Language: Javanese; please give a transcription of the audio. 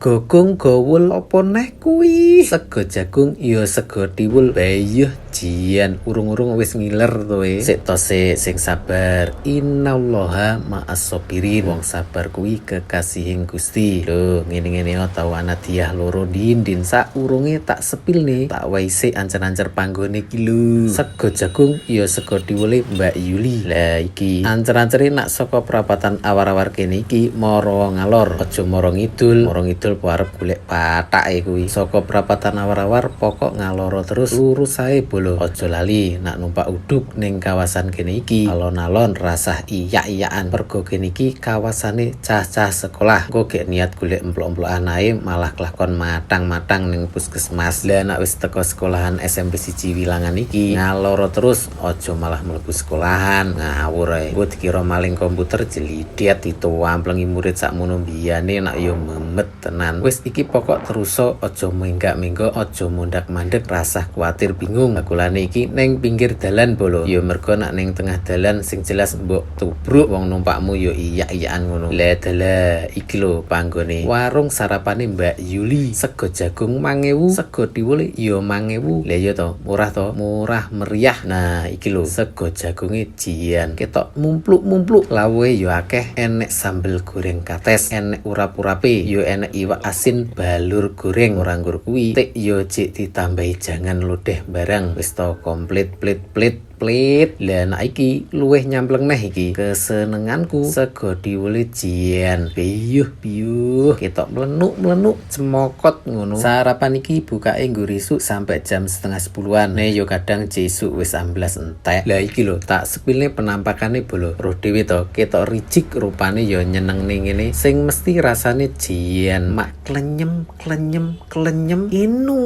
Sego kung gowul apa neh kuwi? Sego jagung ya sego tiwul. Bayuh jian urung-urung wis ngiler to e. Sik to sing sabar. Innallaha ma'as sabirin. Wong sabar kuwi kekasihing Gusti. Lho, ngene-ngene tau ana diah loro din sak urunge tak sepil nih. Tak wae sik ancer-ancer panggone iki lho. Sego jagung ya sego tiwule Mbak Yuli. Lah iki ancer-ancere nak saka perapatan awar-awar kene iki mara ngalor. Aja mara ngidul po arep golek patake kuwi. Saka perapatan awar-awar pokok ngaloro terus lurus sae bolo. Aja lali nak numpak uduk ning kawasan kene iki. Alon-alon rasah iyak-iyakan mergo kene iki kawasane cah-cah sekolah. Engko gek niat golek emplok-emplokan ae malah kelakon matang-matang ning puskesmas. Lah nak wis teko sekolahan SMP 1 Wilangan iki ngaloro terus aja malah mlebu sekolahan ngawur ae. Engko dikira maling komputer jelidet dituamplengi murid sakmono biyane nak yo memet tenan. Wis iki pokok teruso aja menggak-menggo aja mundak-mandek rasah kuatir bingung. Akulane iki ning pinggir dalan bolo. Ya mergo nak ning tengah dalan sing jelas mbok tubruk wong numpakmu yo iyak-iyakan ngono. Lah dalah iki lho panggone warung sarapane Mbak Yuli. Sego jagung 5.000, sego tiwule yo 5.000. Lah yo to, murah meriah. Nah, iki lho sego jagunge jian. Ketok mumpluk-mumpluk. Lawuhe yo akeh, enek sambel goreng kates, enek urap-urape, yo enek iwak asin balur goreng. Ora nggur kuwi, tik yo cek ditambahi jangan lodeh barang. Wis to komplit plit. Lah nak iki luweh nyampleng neh iki kesenenganku sego tiwule jian. Biyuh ketok mlenuk cemokot ngono. Sarapan iki bukake nggo risuk sampai jam 9:30-an. Yo kadang jesuk wis amblas entek. Lah iki lho tak sepilne penampakane bolo. Roh dhewe to ketok ricik rupane yo nyenengne ngene sing mesti rasane jian mak klenyem inu